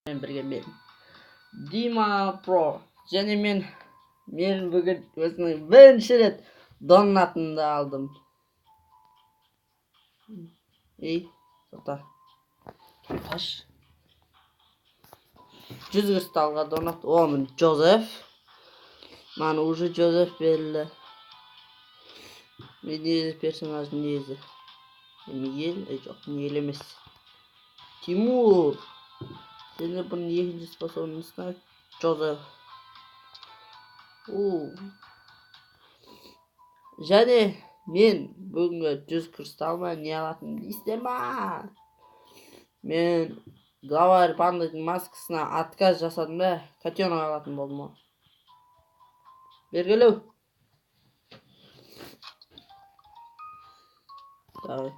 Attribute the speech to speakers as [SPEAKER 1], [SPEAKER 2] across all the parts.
[SPEAKER 1] birga men Dima Pro және men бүгін өзімнің бірінші рет донатымды алдым. Ей, тоқта. Таш. 100 кристалға донат. О, мен Джозеф. Мана уже Джозеф берілді. Мен незі персонаж незі. Мигель, жоқ, Мигель емес. Тимур. Сені бұның екінші способностьна Джозеф. Және мен бүгінгі 100 кристалма не алатынымды дейсіздер ма? Мен главарь бандыдың маскасына отказ жасадым да, котенок алатын болдым. Бергелеу. Давай.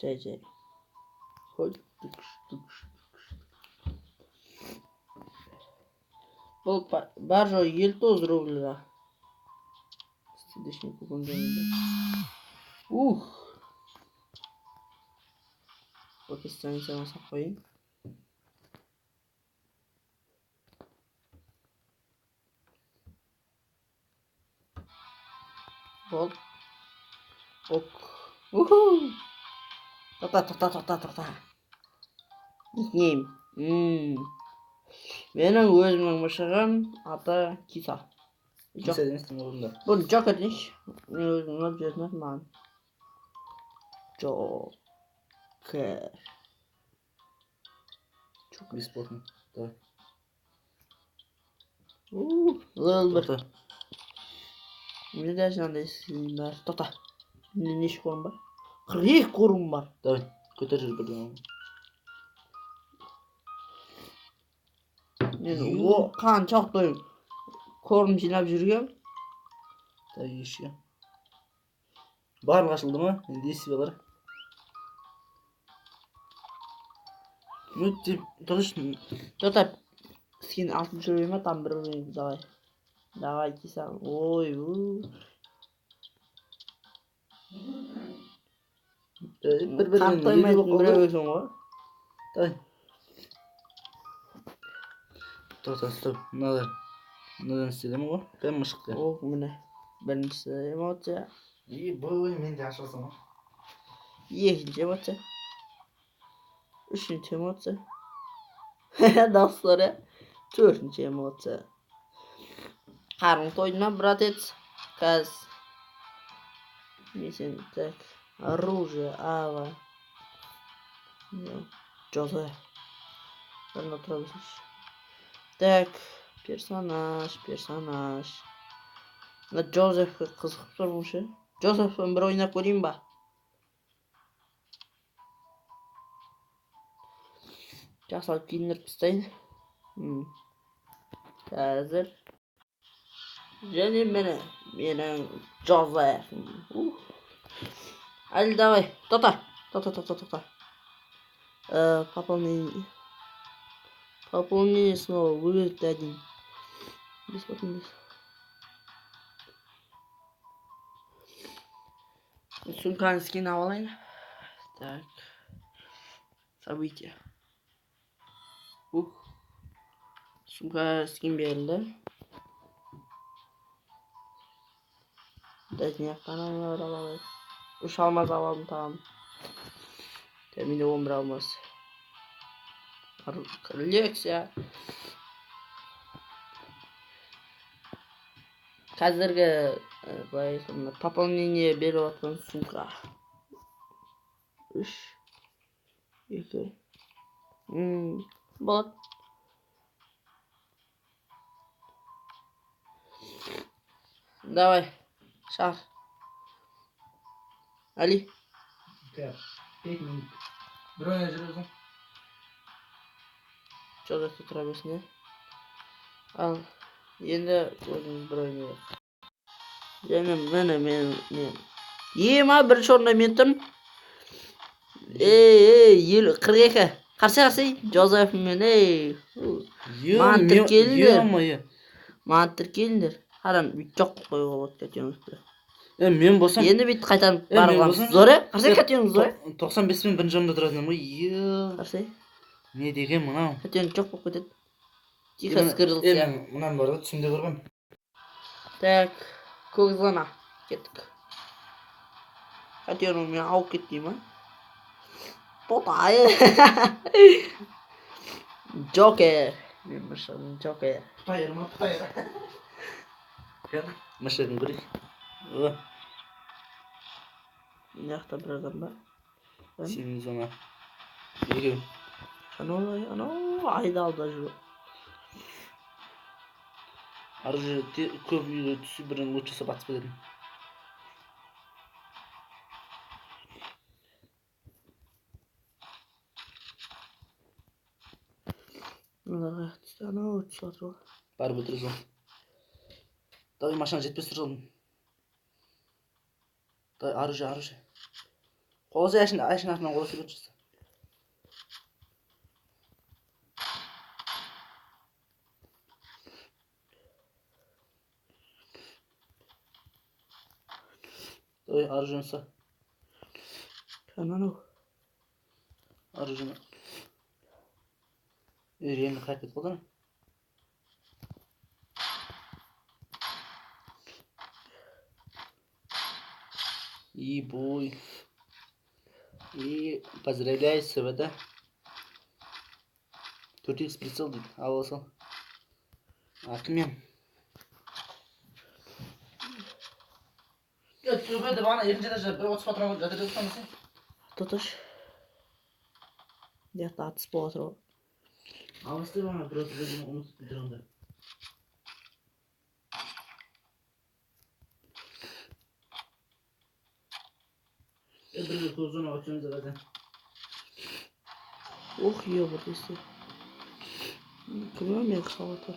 [SPEAKER 1] Жай. Хой. Бұл бар жоғы 59 рубльға. Следующий купон жайында. Пока страницаны сақ қойын. Бол. Ок. Тоқта. Никнейм. Менің өзімнің мышығым аты Киса.
[SPEAKER 2] Киса деместің орында.
[SPEAKER 1] Бұл Джокер дейш. Мен өзімнің өп жерін маған. Джокер.
[SPEAKER 2] Бесплатно. Давай.
[SPEAKER 1] Лыл-бір. Менде даже андай скрин бар. Тоқта. Менде неше корым бар? 42 корым бар.
[SPEAKER 2] Давай. Көтер жүр бірден.
[SPEAKER 1] Мен қаншалықты корым жинап жүргем.
[SPEAKER 2] Так, еще. Барлық ашылды ма? Действие бар. Ну, точно.
[SPEAKER 1] Тоқта. Скин 6 рублей ма? Там 1 рублей. Давай. Давай, Киса. Ой, Қантаймайтын біреу өсің ғой.
[SPEAKER 2] Давай. Стоп. Мынадан істедім ғой. Прям мышықты.
[SPEAKER 1] О, міне. Біріншісі эмоция.
[SPEAKER 2] Бой, мен де ашылсам ғой.
[SPEAKER 1] Екінші эмоция. Үшінші эмоция. Достар, төртінші эмоция. Қарың тойдың братец. Каз. Мен так. Оружие, ава. Джозеф. Бірін отыра бесінші. Так, персонаж. На Джозефқа қызықып тұрмышы. Джозефпен бір ойнап көрейін ба? Жасалып киіндіріп тастайын. Қазір. Және менің Джозеф. Әлі давай. Тоқта. Пополнение снова. Выберите один. Бесплатно. Сумканы скин алайын. Так. События. Сумка скин берілді. Дәтіне қананы алайын. 3 алмаз алалым тағам. Тәміне 11 алмаз. Коллекция. Қазіргі пополнение беріп отқан сумка. 3, 2. Болады. Давай. Шар. Али.
[SPEAKER 2] Так, 5 минут. Бір ойна жүресің.
[SPEAKER 1] Джозефті тұра бесіне. Ал, енді өзіңіз бір ойна бер. Және мен. Ема бірінші орында мен тұрмын. 42. Қарсы. Джозеф мен, Маған тіркеліңдер. Қарам, жоқ қойға болады кәтеңізді.
[SPEAKER 2] Мен болсам...
[SPEAKER 1] Енді бейт қайтанып барғам. Зоры? Қарсы кәтеңіз зоры?
[SPEAKER 2] 95 мен бірінші орында тұратын ғой.
[SPEAKER 1] Қарсы.
[SPEAKER 3] Не деген мынау?
[SPEAKER 1] Хотя жоқ болып кетеді. Тихо скрылся.
[SPEAKER 3] Мынаны бар ғой түсімде көргем.
[SPEAKER 1] Так, көк зона. Кеттік. Хотя мен ауып кетпей ма? Потай. Джокер. Мен мышығым Джокер.
[SPEAKER 3] Птайыр ма, птайыр. Мышығын көрейік.
[SPEAKER 1] Мына жақта бір адам бар.
[SPEAKER 3] Сенің зона. Екеу.
[SPEAKER 1] Анау айдалда жүр.
[SPEAKER 3] Ары жерде көп үйге түсіп бірін өрт жасап атып кететін.
[SPEAKER 1] Анау түсіп жатыр ғой.
[SPEAKER 3] Барып өтіріз ол. Давай машина жетпес тұр жолын. Давай ары же. Қолысы әшін артынан қолысы өрт жасап. Давай ары жөнса.
[SPEAKER 1] Анау.
[SPEAKER 3] Ары жөні. Реально қайтып қолдана. И бой. И поздравляю СВД. 4х прицел дейді. Ал осал. Ақымен. Төбеді бана екінші этажда бір 30 патрон жатыр деп тұрмысың?
[SPEAKER 1] Тұтыш. Жақта атыс болып жатыр ғой.
[SPEAKER 3] Алысты бана просто өзімі ұмытып тұрғанда. Бір көз зона өтсеңіз ғада.
[SPEAKER 1] Ох, ебір десе. Кімі мен қысап отыр.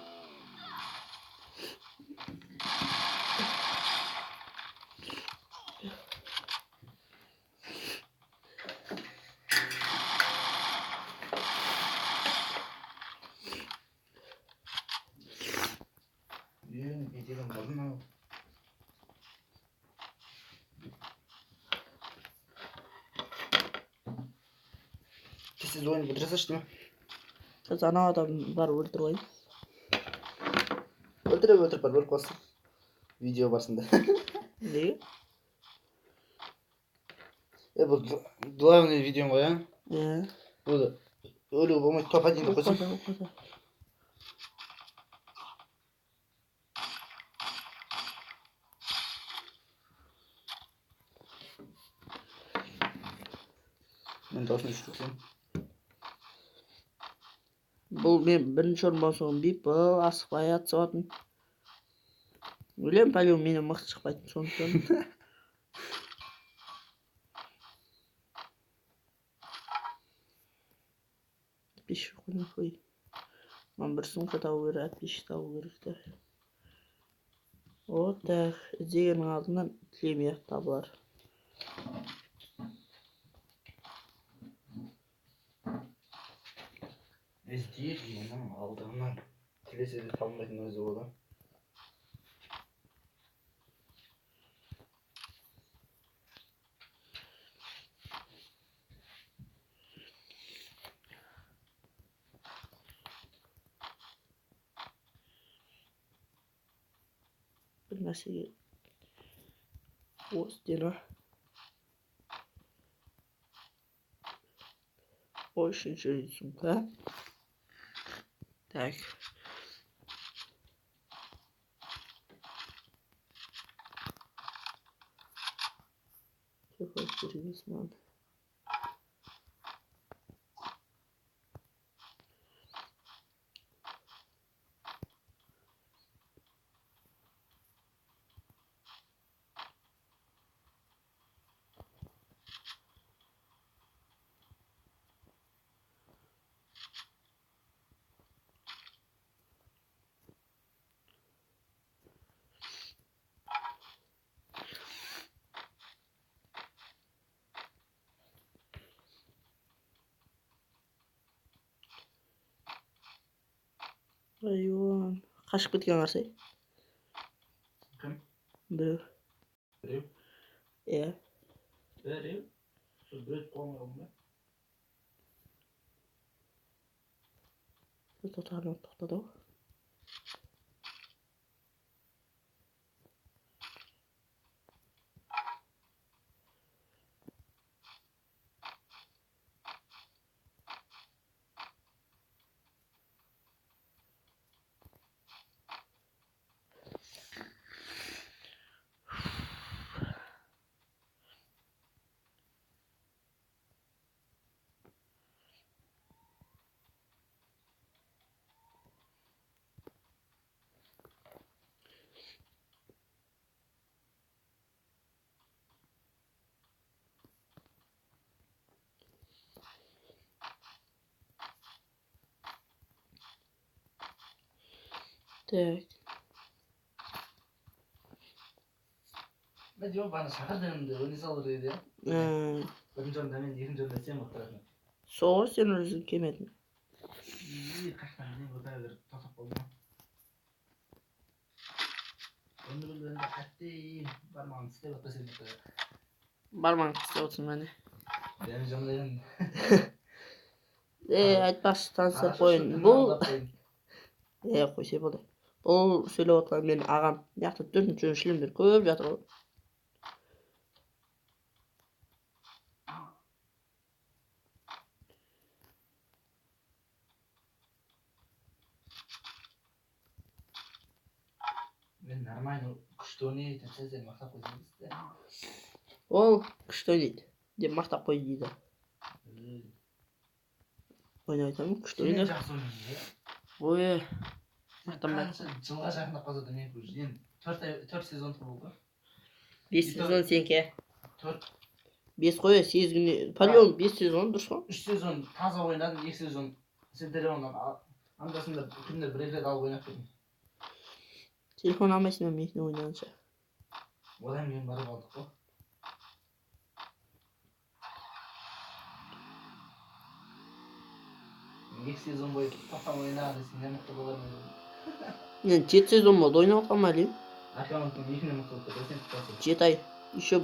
[SPEAKER 3] Беделім бұрын ау. Сіз ойын бітіресіз ме?
[SPEAKER 1] Қазір анау адам бар өлтір ғой.
[SPEAKER 3] Өлтіріп бар өліп қалсын. Видео барсында.
[SPEAKER 1] Неге?
[SPEAKER 3] Бұл главный видеом ғой, а?
[SPEAKER 1] Иә.
[SPEAKER 3] Өлу болмайды, топ один қойсын.
[SPEAKER 1] Оқыды.
[SPEAKER 3] Мен даусын өшіріп.
[SPEAKER 1] Бұл мен бірінші орын болсам бейіп бұл асықпай атысыватын. Өлем пәлеу менен мықты шықпайтын сондықтан. Подписчик қой. Мен бір сумка табу керек, подписчик табу керек. Вот так. Іздегеннің алдынан тілемей табылар.
[SPEAKER 3] Іздейік, мұның алдығынан тілесе де табылмайтын өзі болды.
[SPEAKER 1] Bir нәрсеге осы дені үшінші сумка. Так. Тихо, перевесман. Район. Қашып кеткен қарсай.
[SPEAKER 3] Кім?
[SPEAKER 1] Біреу.
[SPEAKER 3] Біреу?
[SPEAKER 1] Иә.
[SPEAKER 3] Біреу? Біреу қолын қалың ба?
[SPEAKER 1] To'xtadi. Так.
[SPEAKER 3] Ben diyorum bana şaka döneminde oynasa olur dedi ya. Birinci onda ben, ikinci onda sen muhtemelen.
[SPEAKER 1] Soğuk sen özün kemedin.
[SPEAKER 3] İyi kaç tane ne kadar bir tatak oldu. Onu ben de hatta parmağını sıkıp atlasın bu kadar.
[SPEAKER 1] Barman kısa olsun beni.
[SPEAKER 3] Benim canım dedim.
[SPEAKER 1] Айтпақшы таныстырып қояйын. Бұл қойса болды. Бұл сөйлеп отқан менің ағам. Мына жақта 4-ші шлемдер көп жатыр ғой.
[SPEAKER 3] Ben нормально күшті ойнайды сіздер мақтап қойсаңыз да.
[SPEAKER 1] Ол күшті ойнайды деп мақтап қой дейді. Ойнап айтамын, күшті
[SPEAKER 3] Сен
[SPEAKER 1] ойнап.
[SPEAKER 3] жақсы ойнайсың иә.
[SPEAKER 1] Ой, мақтанбай.
[SPEAKER 3] Қанша жылға жақындап қалса да мен көз. Енді 4 сезон болды.
[SPEAKER 1] 5 сезон сенікі.
[SPEAKER 3] 4
[SPEAKER 1] 5 қой, 8 күнде. По-любому 5 сезон дұрыс қой.
[SPEAKER 3] 3 сезон таза ойнадым, 2 сезон Сентерионнан андасында күнде бір рет алып ойнап келдім.
[SPEAKER 1] Телефон алмайсың ба мен ойнағанша?
[SPEAKER 3] Одан кейін барып алдық қой. Екі сезон бойы тоқтам ойнаған десең не мықты болар ма?
[SPEAKER 1] Мен 7 сезон болды ойнап отқан ма әлем?
[SPEAKER 3] Аккаунттың екіне мықты болды сен тұтасың.
[SPEAKER 1] 7 ай. Еще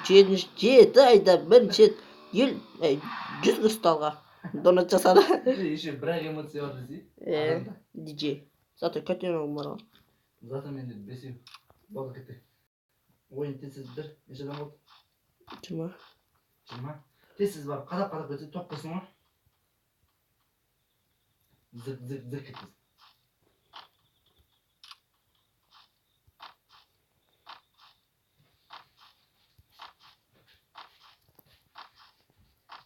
[SPEAKER 1] 7 айда бірінші 100 кристалға донат жасады.
[SPEAKER 3] Еще бір-ақ эмоция бар десей.
[SPEAKER 1] DJ. Зато котенок бар.
[SPEAKER 3] Зато менде 5 болды кетті. Ойын тезсіз бір, неше адам болды?
[SPEAKER 1] 20.
[SPEAKER 3] 20. Тезсіз барып қадап кетсе топ қылсың ғой. Зік кетті.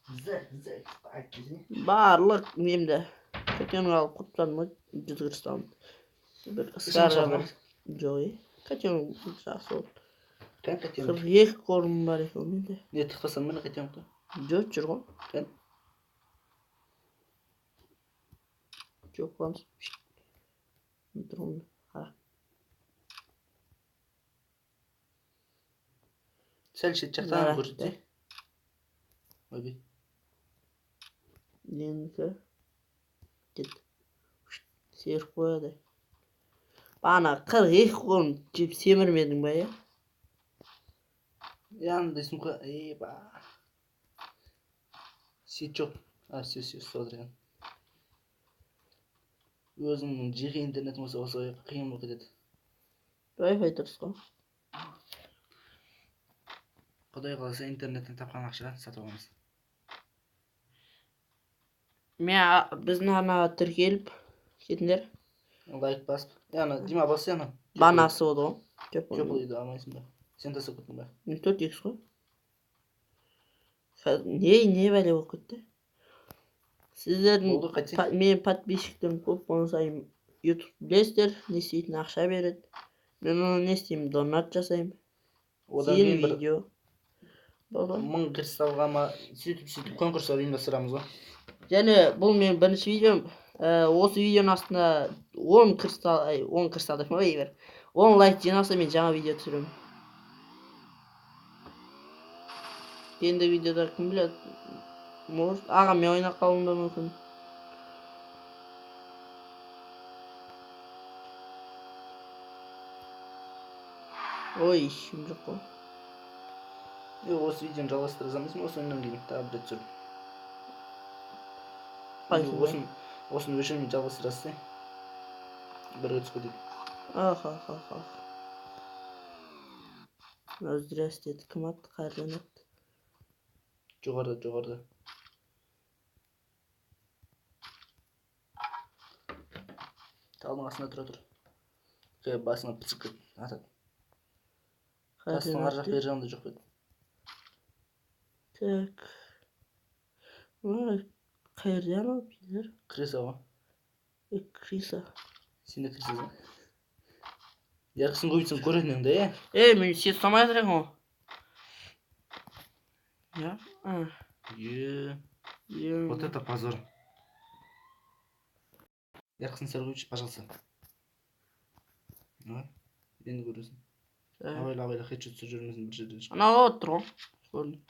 [SPEAKER 3] Зік айтты.
[SPEAKER 1] Барлық немді котенок алып құттықтадым ғой 100 кристалым. Bir ısrarla bir joy. Kaçıyorum жақсы болды.
[SPEAKER 3] Kan kaçıyorum.
[SPEAKER 1] 42 korun бар екен менде.
[SPEAKER 3] Ne tıklasam ben kaçıyorum da.
[SPEAKER 1] Жоқ жүр ғой.
[SPEAKER 3] Kan.
[SPEAKER 1] Жоқ қыламыз. Тұрғын. Қара.
[SPEAKER 3] Сәл шет жақтан көрсетсе. Ой.
[SPEAKER 1] Ленікі. Кет. Серіп қояды. Bana 42 korun cip semirmedin be ya.
[SPEAKER 3] Yanındayım ki eyvah. Çok. Söz soruyorum. Özümün cihaz internetim olsa kıyım yok dedi.
[SPEAKER 1] Wi-Fi dұрыс қой.
[SPEAKER 3] Құдай қаласа интернеттен тапқан ақшаға сатып аламыз.
[SPEAKER 1] Біздің арнаға тіркеліп кетіңдер.
[SPEAKER 3] Лайк басып. Яна Дима басы яна.
[SPEAKER 1] Банасы болды ғой.
[SPEAKER 3] Жоқ дейді алмайсың ба? Сен тасып кеттің ба?
[SPEAKER 1] 4x қой. Не бәле болып кетті? Сіздердің мен подписчиктерім көп болса YouTube білесіздер, не істейтін ақша береді. Мен оны не істеймін, донат жасаймын. Кейін видео.
[SPEAKER 3] 1000 кристалға ма сөйтіп конкурстар ұйымдастырамыз ғой.
[SPEAKER 1] Және бұл мен бірінші видеом. Осы видеоның астына 10 кристал деп ма 10 лайк жинаса мен жаңа видео түсіремін. Енді видеода кім біледі? Может, ағаммен ойнап қалуым да мүмкін. Ой, ешкім жоқ қой.
[SPEAKER 3] Осы видеоны жалғастыра алмайсың ба? Осы ойыннан кейін тағы бір рет түсіріп.
[SPEAKER 1] Қайсың?
[SPEAKER 3] Осыны өшірмей жалғастырасыз. Бірге түсіп кетейік.
[SPEAKER 1] Ах. Здрасте, кім атты? Қайырдан атты?
[SPEAKER 3] Жоғарыда. Талдың астында тұр. Басына пысық кет. Атады. Тастың ар жақ бер жағында жоқ еді.
[SPEAKER 1] Так. Қайырдан алып келдер?
[SPEAKER 3] Кіресе ғой.
[SPEAKER 1] Криса.
[SPEAKER 3] Сен де кіресің. Ярқысын көбейтсең көретін ең де,
[SPEAKER 1] Мен сен ұстамай жатырсың ғой. Я?
[SPEAKER 3] Вот это позор. Ярқысын сәл көбейтші, пожалуйста. Енді көресің. Абайла, хедшот түсіп жүрмесін бір жерден шығып.
[SPEAKER 1] Ана от тұр ғой. Көрдім.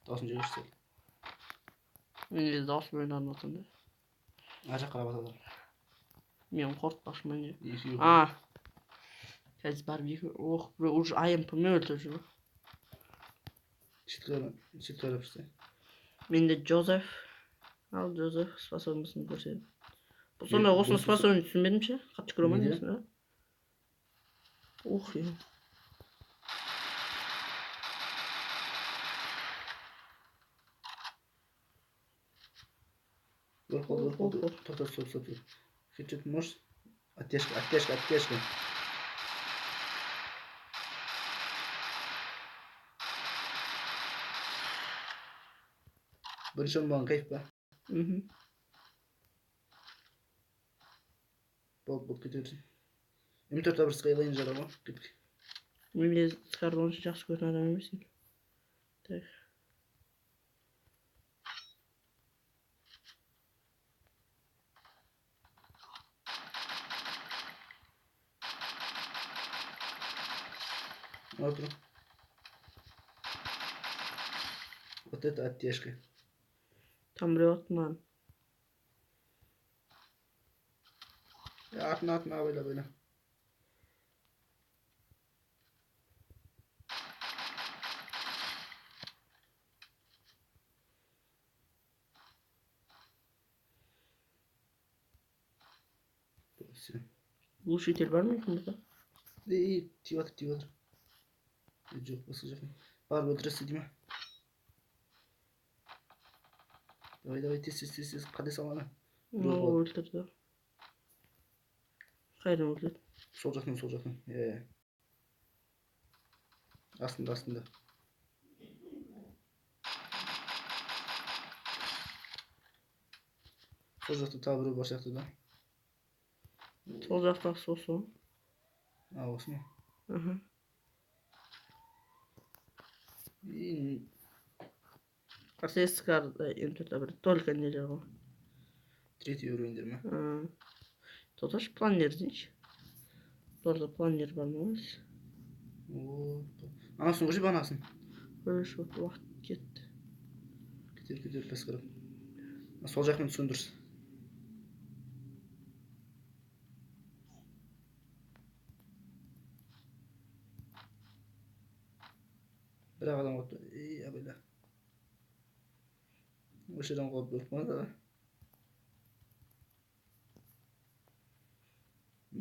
[SPEAKER 3] Даусын жегеш сәл.
[SPEAKER 1] Мен де даусын ойнаған отын да.
[SPEAKER 3] Ар жақ қарап атады.
[SPEAKER 1] Мен қорқпақшы мен де.
[SPEAKER 3] Екі
[SPEAKER 1] Қазір барып екі. Уже АМП-мен өлтіріп жүр.
[SPEAKER 3] Шетке қарап іште.
[SPEAKER 1] Менде Джозеф. Ал Джозеф способностын көрсетіп. Бұл сонда осыны способность түсінбедім ше? Қатшы көре ма несін, а? Ух,
[SPEAKER 3] Вор. Стоп. Хедшот можешь? Оттяжка. Бірінші болған кайф па? Болып кете берсін. М4 бір скайлайн жара ма?
[SPEAKER 1] Мен де Скарды онша жақсы көрген адам емеспін. Так.
[SPEAKER 3] Отыр. Вот это оттяжка.
[SPEAKER 1] Там біреу атты маған.
[SPEAKER 3] Атына, абайла.
[SPEAKER 1] Глушитель бар ма екен?
[SPEAKER 3] Тиіп отыр. Жоқ, басқа жақын. Барып өлтіресіз дейма. Давай, тез, қадай салғаны.
[SPEAKER 1] Өлтірді. Қайдан өлтірді?
[SPEAKER 3] Сол жақтан. Астында. Сол жақта тағы біреу бар сияқты да.
[SPEAKER 1] Сол жақтағы сосы.
[SPEAKER 3] Осы ма?
[SPEAKER 1] Қасиет Скарды М4 бір только нелер ғой.
[SPEAKER 3] 3 уровендер ма?
[SPEAKER 1] Тоташ планер дейші. Бұларда планер бар ма өз?
[SPEAKER 3] Анасын көрші ба анасын?
[SPEAKER 1] Көрші өт уақыт кетті.
[SPEAKER 3] Кетер пәскіріп. Сол жақпен түскен дұрыс. Бірақ адам қойыпты. Абайла. Осы жерден қойып өліп ма да?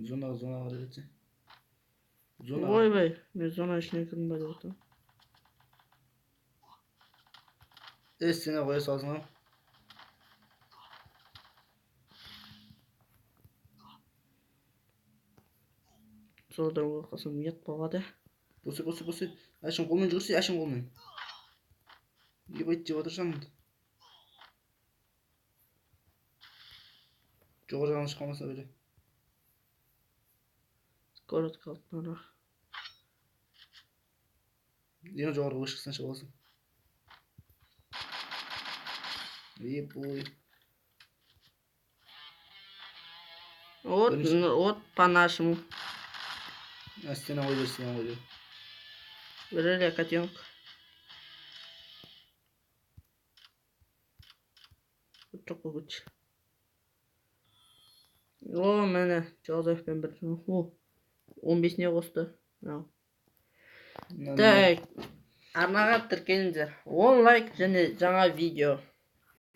[SPEAKER 3] Зонаға қарай кетсе.
[SPEAKER 1] Ойбай, мен зона ішіне кірдім ба деп отырмын.
[SPEAKER 3] Сені қоя салсың ау.
[SPEAKER 1] Содан қорқасам ұят болады.
[SPEAKER 3] Босы. Әшін қолмен жүгірсе, әшін қолмен. Ебайт деп отырсам. Жоғары жағын шыққамаса бөлі.
[SPEAKER 1] Город қалпына.
[SPEAKER 3] Ең жоғарғы шықсан шығып алсын. Ой.
[SPEAKER 1] Вот по-нашему.
[SPEAKER 3] Стена ойдер.
[SPEAKER 1] Берели котенка. Çok korkunç. О, міне, Джозефпен бір. 15-не қосты. Так, арнаға тіркеліңіздер. 10 лайк және жаңа видео.